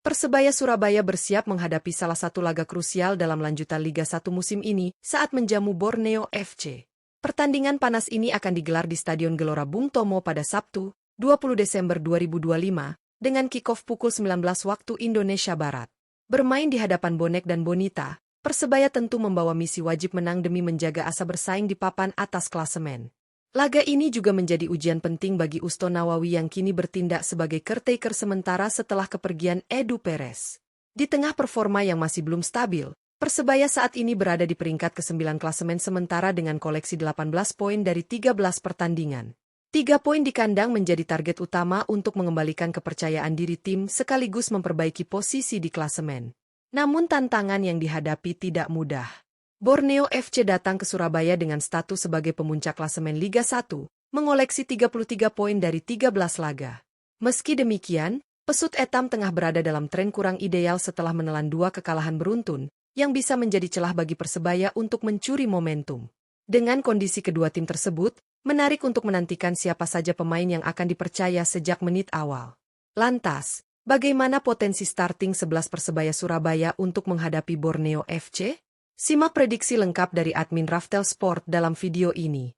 Persebaya Surabaya bersiap menghadapi salah satu laga krusial dalam lanjutan Liga 1 musim ini saat menjamu Borneo FC. Pertandingan panas ini akan digelar di Stadion Gelora Bung Tomo pada Sabtu, 20 Desember 2025, dengan kick-off pukul 19 waktu Indonesia Barat. Bermain di hadapan bonek dan bonita, Persebaya tentu membawa misi wajib menang demi menjaga asa bersaing di papan atas klasemen. Laga ini juga menjadi ujian penting bagi Usto Nawawi yang kini bertindak sebagai caretaker sementara setelah kepergian Edu Perez. Di tengah performa yang masih belum stabil, Persebaya saat ini berada di peringkat ke-9 klasemen sementara dengan koleksi 18 poin dari 13 pertandingan. 3 poin di kandang menjadi target utama untuk mengembalikan kepercayaan diri tim sekaligus memperbaiki posisi di klasemen. Namun tantangan yang dihadapi tidak mudah. Borneo FC datang ke Surabaya dengan status sebagai pemuncak klasemen Liga 1, mengoleksi 33 poin dari 13 laga. Meski demikian, Pesut Etam tengah berada dalam tren kurang ideal setelah menelan 2 kekalahan beruntun, yang bisa menjadi celah bagi Persebaya untuk mencuri momentum. Dengan kondisi kedua tim tersebut, menarik untuk menantikan siapa saja pemain yang akan dipercaya sejak menit awal. Lantas, bagaimana potensi starting 11 Persebaya Surabaya untuk menghadapi Borneo FC? Simak prediksi lengkap dari admin Raftel Sport dalam video ini.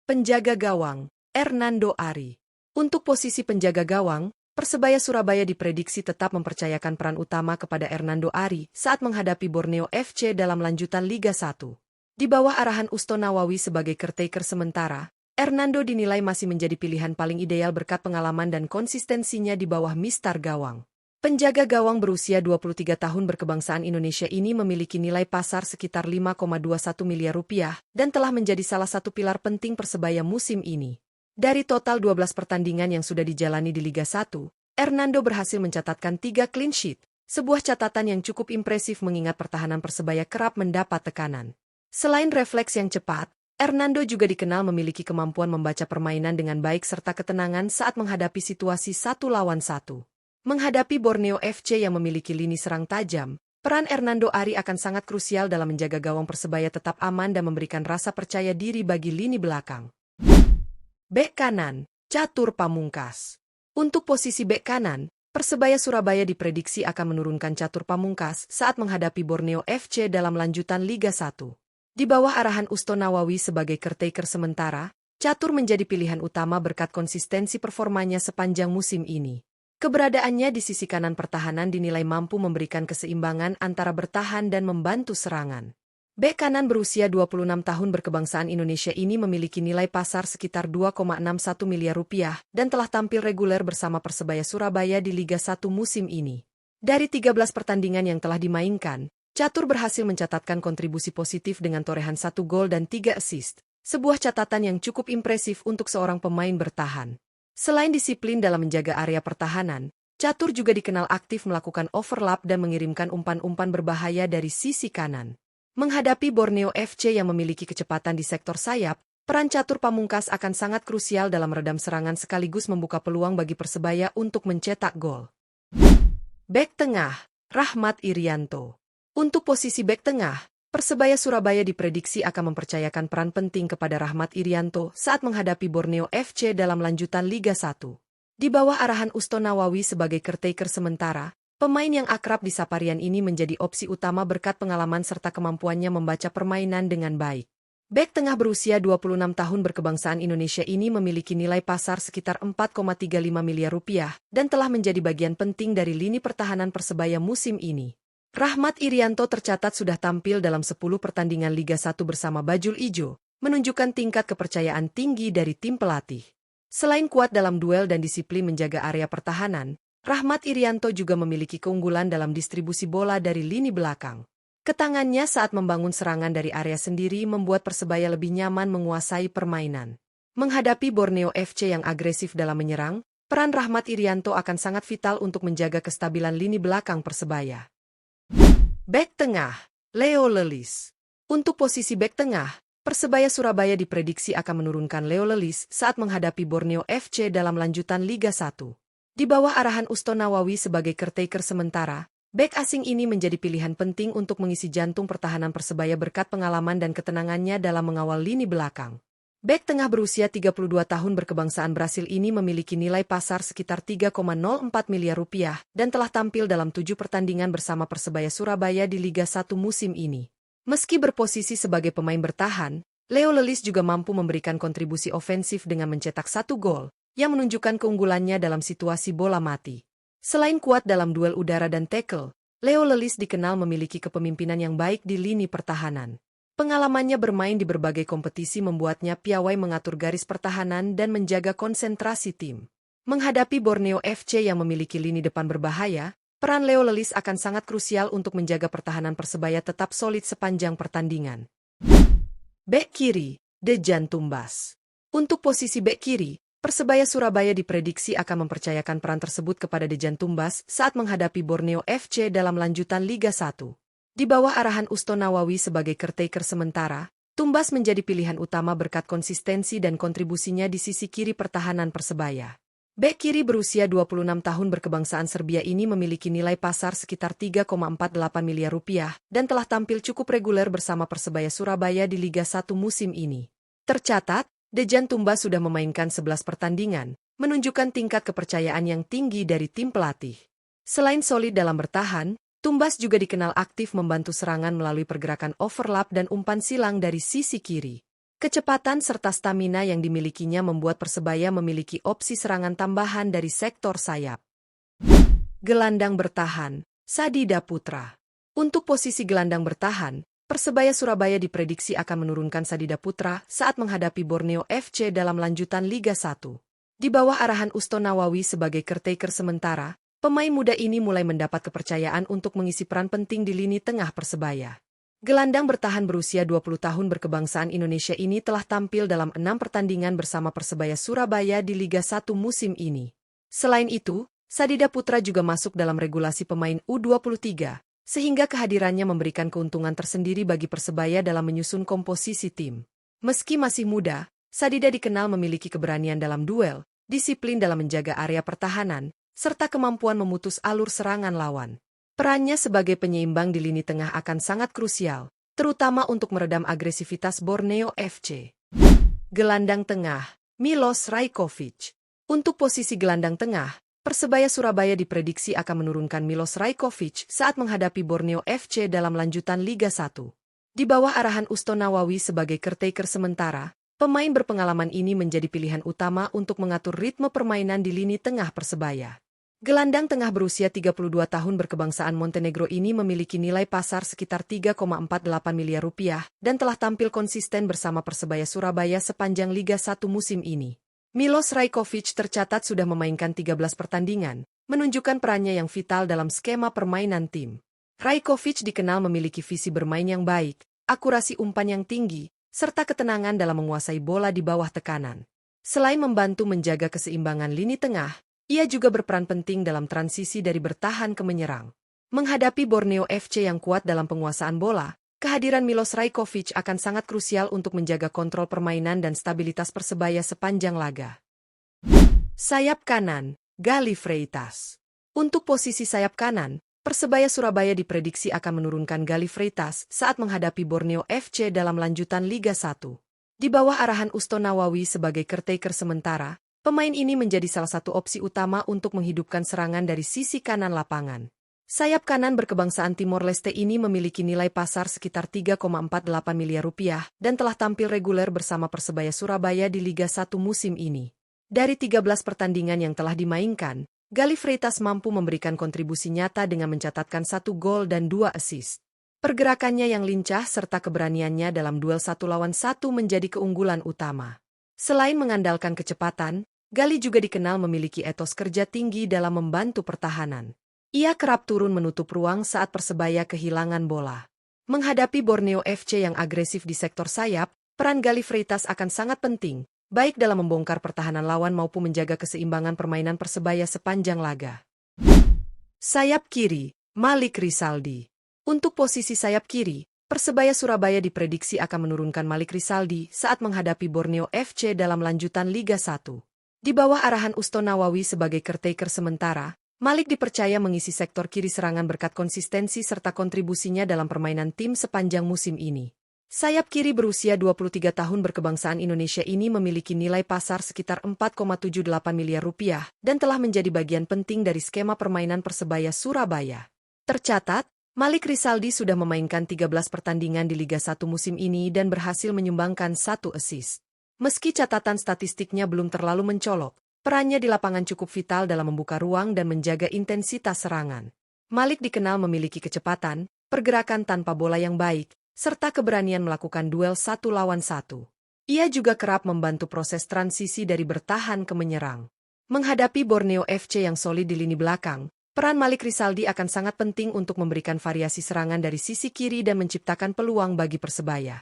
Penjaga gawang, Hernando Ari. Untuk posisi penjaga gawang, Persebaya Surabaya diprediksi tetap mempercayakan peran utama kepada Hernando Ari saat menghadapi Borneo FC dalam lanjutan Liga 1. Di bawah arahan Usto Nawawi sebagai caretaker sementara, Hernando dinilai masih menjadi pilihan paling ideal berkat pengalaman dan konsistensinya di bawah mistar gawang. Penjaga gawang berusia 23 tahun berkebangsaan Indonesia ini memiliki nilai pasar sekitar 5,21 miliar rupiah dan telah menjadi salah satu pilar penting Persebaya musim ini. Dari total 12 pertandingan yang sudah dijalani di Liga 1, Hernando berhasil mencatatkan 3 clean sheet, sebuah catatan yang cukup impresif mengingat pertahanan Persebaya kerap mendapat tekanan. Selain refleks yang cepat, Hernando juga dikenal memiliki kemampuan membaca permainan dengan baik serta ketenangan saat menghadapi situasi 1 lawan 1. Menghadapi Borneo FC yang memiliki lini serang tajam, peran Hernando Ari akan sangat krusial dalam menjaga gawang Persebaya tetap aman dan memberikan rasa percaya diri bagi lini belakang. Bek kanan, Catur Pamungkas. Untuk posisi bek kanan, Persebaya Surabaya diprediksi akan menurunkan Catur Pamungkas saat menghadapi Borneo FC dalam lanjutan Liga 1. Di bawah arahan Usto Nawawi sebagai caretaker sementara, Catur menjadi pilihan utama berkat konsistensi performanya sepanjang musim ini. Keberadaannya di sisi kanan pertahanan dinilai mampu memberikan keseimbangan antara bertahan dan membantu serangan. Bek kanan berusia 26 tahun berkebangsaan Indonesia ini memiliki nilai pasar sekitar 2,61 miliar rupiah dan telah tampil reguler bersama Persebaya Surabaya di Liga 1 musim ini. Dari 13 pertandingan yang telah dimainkan, Catur berhasil mencatatkan kontribusi positif dengan torehan 1 gol dan 3 assist, sebuah catatan yang cukup impresif untuk seorang pemain bertahan. Selain disiplin dalam menjaga area pertahanan, Catur juga dikenal aktif melakukan overlap dan mengirimkan umpan-umpan berbahaya dari sisi kanan. Menghadapi Borneo FC yang memiliki kecepatan di sektor sayap, peran Catur Pamungkas akan sangat krusial dalam meredam serangan sekaligus membuka peluang bagi Persebaya untuk mencetak gol. Bek tengah, Rahmat Irianto. Untuk posisi bek tengah, Persebaya Surabaya diprediksi akan mempercayakan peran penting kepada Rahmat Irianto saat menghadapi Borneo FC dalam lanjutan Liga 1. Di bawah arahan Usto Nawawi sebagai caretaker sementara, pemain yang akrab di Saparian ini menjadi opsi utama berkat pengalaman serta kemampuannya membaca permainan dengan baik. Bek tengah berusia 26 tahun berkebangsaan Indonesia ini memiliki nilai pasar sekitar 4,35 miliar rupiah dan telah menjadi bagian penting dari lini pertahanan Persebaya musim ini. Rahmat Irianto tercatat sudah tampil dalam 10 pertandingan Liga 1 bersama Bajul Ijo, menunjukkan tingkat kepercayaan tinggi dari tim pelatih. Selain kuat dalam duel dan disiplin menjaga area pertahanan, Rahmat Irianto juga memiliki keunggulan dalam distribusi bola dari lini belakang. Ketangannya saat membangun serangan dari area sendiri membuat Persebaya lebih nyaman menguasai permainan. Menghadapi Borneo FC yang agresif dalam menyerang, peran Rahmat Irianto akan sangat vital untuk menjaga kestabilan lini belakang Persebaya. Bek tengah, Leo Lelis. Untuk posisi bek tengah, Persebaya Surabaya diprediksi akan menurunkan Leo Lelis saat menghadapi Borneo FC dalam lanjutan Liga 1. Di bawah arahan Usto Nawawi sebagai caretaker sementara, Bek asing ini menjadi pilihan penting untuk mengisi jantung pertahanan Persebaya berkat pengalaman dan ketenangannya dalam mengawal lini belakang. Bek tengah berusia 32 tahun berkebangsaan Brasil ini memiliki nilai pasar sekitar 3,04 miliar rupiah dan telah tampil dalam 7 pertandingan bersama Persebaya Surabaya di Liga 1 musim ini. Meski berposisi sebagai pemain bertahan, Leo Lelis juga mampu memberikan kontribusi ofensif dengan mencetak 1 gol, yang menunjukkan keunggulannya dalam situasi bola mati. Selain kuat dalam duel udara dan tackle, Leo Lelis dikenal memiliki kepemimpinan yang baik di lini pertahanan. Pengalamannya bermain di berbagai kompetisi membuatnya piawai mengatur garis pertahanan dan menjaga konsentrasi tim. Menghadapi Borneo FC yang memiliki lini depan berbahaya, peran Leo Lelis akan sangat krusial untuk menjaga pertahanan Persebaya tetap solid sepanjang pertandingan. Bek kiri, Dejan Tumbas. Untuk posisi bek kiri, Persebaya Surabaya diprediksi akan mempercayakan peran tersebut kepada Dejan Tumbas saat menghadapi Borneo FC dalam lanjutan Liga 1. Di bawah arahan Usto Nawawi sebagai caretaker sementara, Tumbas menjadi pilihan utama berkat konsistensi dan kontribusinya di sisi kiri pertahanan Persebaya. Bek kiri berusia 26 tahun berkebangsaan Serbia ini memiliki nilai pasar sekitar 3,48 miliar rupiah dan telah tampil cukup reguler bersama Persebaya Surabaya di Liga 1 musim ini. Tercatat, Dejan Tumbas sudah memainkan 11 pertandingan, menunjukkan tingkat kepercayaan yang tinggi dari tim pelatih. Selain solid dalam bertahan, Tumbas juga dikenal aktif membantu serangan melalui pergerakan overlap dan umpan silang dari sisi kiri. Kecepatan serta stamina yang dimilikinya membuat Persebaya memiliki opsi serangan tambahan dari sektor sayap. Gelandang bertahan, Sadida Putra. Untuk posisi gelandang bertahan, Persebaya Surabaya diprediksi akan menurunkan Sadida Putra saat menghadapi Borneo FC dalam lanjutan Liga 1. Di bawah arahan Usto Nawawi sebagai caretaker sementara, pemain muda ini mulai mendapat kepercayaan untuk mengisi peran penting di lini tengah Persebaya. Gelandang bertahan berusia 20 tahun berkebangsaan Indonesia ini telah tampil dalam 6 pertandingan bersama Persebaya Surabaya di Liga 1 musim ini. Selain itu, Sadida Putra juga masuk dalam regulasi pemain U23, sehingga kehadirannya memberikan keuntungan tersendiri bagi Persebaya dalam menyusun komposisi tim. Meski masih muda, Sadida dikenal memiliki keberanian dalam duel, disiplin dalam menjaga area pertahanan, serta kemampuan memutus alur serangan lawan. Perannya sebagai penyeimbang di lini tengah akan sangat krusial, terutama untuk meredam agresivitas Borneo FC. Gelandang tengah, Milos Rajkovic. Untuk posisi gelandang tengah, Persebaya Surabaya diprediksi akan menurunkan Milos Rajkovic saat menghadapi Borneo FC dalam lanjutan Liga 1. Di bawah arahan Usto Nawawi sebagai caretaker sementara, pemain berpengalaman ini menjadi pilihan utama untuk mengatur ritme permainan di lini tengah Persebaya. Gelandang tengah berusia 32 tahun berkebangsaan Montenegro ini memiliki nilai pasar sekitar 3,48 miliar rupiah dan telah tampil konsisten bersama Persebaya Surabaya sepanjang Liga 1 musim ini. Milos Rajkovic tercatat sudah memainkan 13 pertandingan, menunjukkan perannya yang vital dalam skema permainan tim. Rajkovic dikenal memiliki visi bermain yang baik, akurasi umpan yang tinggi, serta ketenangan dalam menguasai bola di bawah tekanan. Selain membantu menjaga keseimbangan lini tengah, ia juga berperan penting dalam transisi dari bertahan ke menyerang. Menghadapi Borneo FC yang kuat dalam penguasaan bola, kehadiran Milos Rajkovic akan sangat krusial untuk menjaga kontrol permainan dan stabilitas Persebaya sepanjang laga. Sayap kanan, Galli Freitas. Untuk posisi sayap kanan, Persebaya Surabaya diprediksi akan menurunkan Galli Freitas saat menghadapi Borneo FC dalam lanjutan Liga 1. Di bawah arahan Usto Nawawi sebagai caretaker sementara, pemain ini menjadi salah satu opsi utama untuk menghidupkan serangan dari sisi kanan lapangan. Sayap kanan berkebangsaan Timor Leste ini memiliki nilai pasar sekitar 3,48 miliar rupiah dan telah tampil reguler bersama Persebaya Surabaya di Liga 1 musim ini. Dari 13 pertandingan yang telah dimainkan, Galli Freitas mampu memberikan kontribusi nyata dengan mencatatkan 1 gol dan 2 assist. Pergerakannya yang lincah serta keberaniannya dalam duel 1 lawan 1 menjadi keunggulan utama. Selain mengandalkan kecepatan, Galli juga dikenal memiliki etos kerja tinggi dalam membantu pertahanan. Ia kerap turun menutup ruang saat Persebaya kehilangan bola. Menghadapi Borneo FC yang agresif di sektor sayap, peran Galli Freitas akan sangat penting, baik dalam membongkar pertahanan lawan maupun menjaga keseimbangan permainan Persebaya sepanjang laga. Sayap kiri, Malik Rizaldi. Untuk posisi sayap kiri, Persebaya Surabaya diprediksi akan menurunkan Malik Rizaldi saat menghadapi Borneo FC dalam lanjutan Liga 1. Di bawah arahan Usto Nawawi sebagai caretaker sementara, Malik dipercaya mengisi sektor kiri serangan berkat konsistensi serta kontribusinya dalam permainan tim sepanjang musim ini. Sayap kiri berusia 23 tahun berkebangsaan Indonesia ini memiliki nilai pasar sekitar 4,78 miliar rupiah dan telah menjadi bagian penting dari skema permainan Persebaya Surabaya. Tercatat, Malik Rizaldi sudah memainkan 13 pertandingan di Liga 1 musim ini dan berhasil menyumbangkan 1 assist. Meski catatan statistiknya belum terlalu mencolok, perannya di lapangan cukup vital dalam membuka ruang dan menjaga intensitas serangan. Malik dikenal memiliki kecepatan, pergerakan tanpa bola yang baik, serta keberanian melakukan duel 1 lawan 1. Ia juga kerap membantu proses transisi dari bertahan ke menyerang. Menghadapi Borneo FC yang solid di lini belakang, peran Malik Rizaldi akan sangat penting untuk memberikan variasi serangan dari sisi kiri dan menciptakan peluang bagi Persebaya.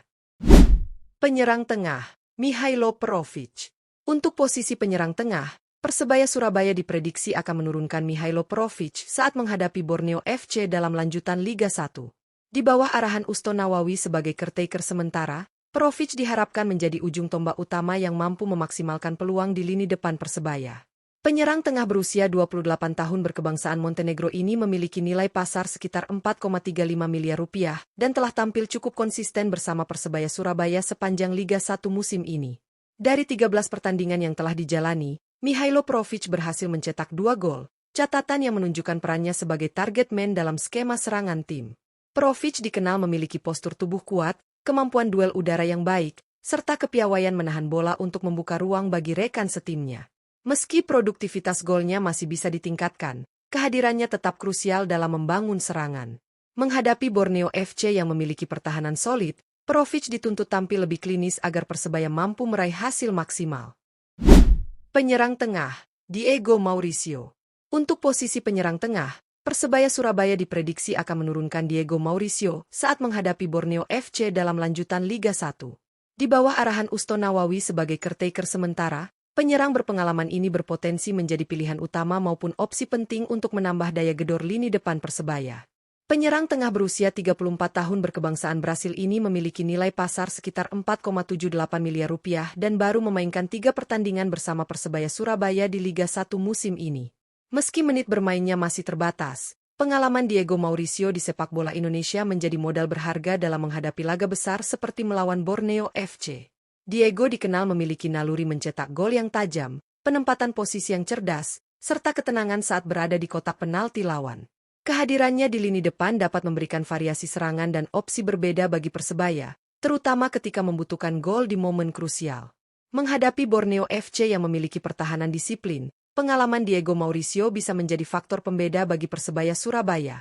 Penyerang tengah, Mihailo Perovic. Untuk posisi penyerang tengah, Persebaya Surabaya diprediksi akan menurunkan Mihailo Perovic saat menghadapi Borneo FC dalam lanjutan Liga 1. Di bawah arahan Usto Nawawi sebagai caretaker sementara, Perovic diharapkan menjadi ujung tombak utama yang mampu memaksimalkan peluang di lini depan Persebaya. Penyerang tengah berusia 28 tahun berkebangsaan Montenegro ini memiliki nilai pasar sekitar 4,35 miliar rupiah dan telah tampil cukup konsisten bersama Persebaya Surabaya sepanjang Liga 1 musim ini. Dari 13 pertandingan yang telah dijalani, Mihailo Perovic berhasil mencetak 2 gol, catatan yang menunjukkan perannya sebagai target man dalam skema serangan tim. Perovic dikenal memiliki postur tubuh kuat, kemampuan duel udara yang baik, serta kepiawaian menahan bola untuk membuka ruang bagi rekan setimnya. Meski produktivitas golnya masih bisa ditingkatkan, kehadirannya tetap krusial dalam membangun serangan. Menghadapi Borneo FC yang memiliki pertahanan solid, Perovic dituntut tampil lebih klinis agar Persebaya mampu meraih hasil maksimal. Penyerang tengah, Diego Mauricio. Untuk posisi penyerang tengah, Persebaya Surabaya diprediksi akan menurunkan Diego Mauricio saat menghadapi Borneo FC dalam lanjutan Liga 1. Di bawah arahan Usto Nawawi sebagai caretaker sementara, penyerang berpengalaman ini berpotensi menjadi pilihan utama maupun opsi penting untuk menambah daya gedor lini depan Persebaya. Penyerang tengah berusia 34 tahun berkebangsaan Brasil ini memiliki nilai pasar sekitar 4,78 miliar rupiah dan baru memainkan 3 pertandingan bersama Persebaya Surabaya di Liga 1 musim ini. Meski menit bermainnya masih terbatas, pengalaman Diego Mauricio di sepak bola Indonesia menjadi modal berharga dalam menghadapi laga besar seperti melawan Borneo FC. Diego dikenal memiliki naluri mencetak gol yang tajam, penempatan posisi yang cerdas, serta ketenangan saat berada di kotak penalti lawan. Kehadirannya di lini depan dapat memberikan variasi serangan dan opsi berbeda bagi Persebaya, terutama ketika membutuhkan gol di momen krusial. Menghadapi Borneo FC yang memiliki pertahanan disiplin, pengalaman Diego Mauricio bisa menjadi faktor pembeda bagi Persebaya Surabaya.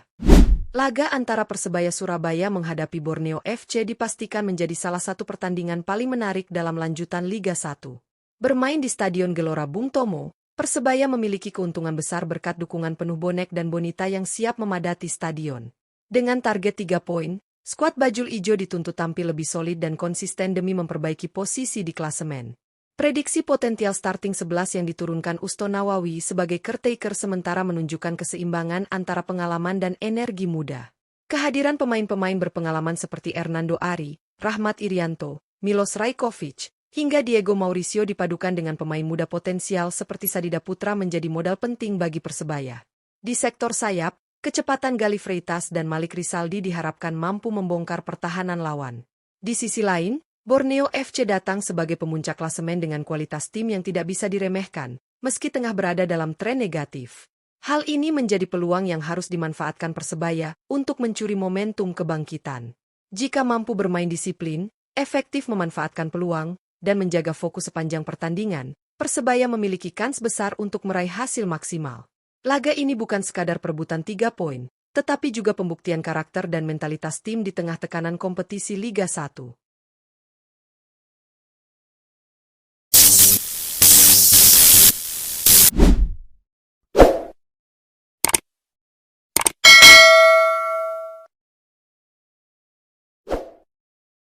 Laga antara Persebaya Surabaya menghadapi Borneo FC dipastikan menjadi salah satu pertandingan paling menarik dalam lanjutan Liga 1. Bermain di Stadion Gelora Bung Tomo, Persebaya memiliki keuntungan besar berkat dukungan penuh bonek dan bonita yang siap memadati stadion. Dengan target 3 poin, skuad Bajul Ijo dituntut tampil lebih solid dan konsisten demi memperbaiki posisi di klasemen. Prediksi potensial starting 11 yang diturunkan Usto Nawawi sebagai caretaker sementara menunjukkan keseimbangan antara pengalaman dan energi muda. Kehadiran pemain-pemain berpengalaman seperti Hernando Ari, Rahmat Irianto, Milos Rajkovic, hingga Diego Mauricio dipadukan dengan pemain muda potensial seperti Sadida Putra menjadi modal penting bagi Persebaya. Di sektor sayap, kecepatan Galih Freitas dan Malik Rizaldi diharapkan mampu membongkar pertahanan lawan. Di sisi lain, Borneo FC datang sebagai pemuncak klasemen dengan kualitas tim yang tidak bisa diremehkan, meski tengah berada dalam tren negatif. Hal ini menjadi peluang yang harus dimanfaatkan Persebaya untuk mencuri momentum kebangkitan. Jika mampu bermain disiplin, efektif memanfaatkan peluang, dan menjaga fokus sepanjang pertandingan, Persebaya memiliki kans besar untuk meraih hasil maksimal. Laga ini bukan sekadar perebutan 3 poin, tetapi juga pembuktian karakter dan mentalitas tim di tengah tekanan kompetisi Liga 1.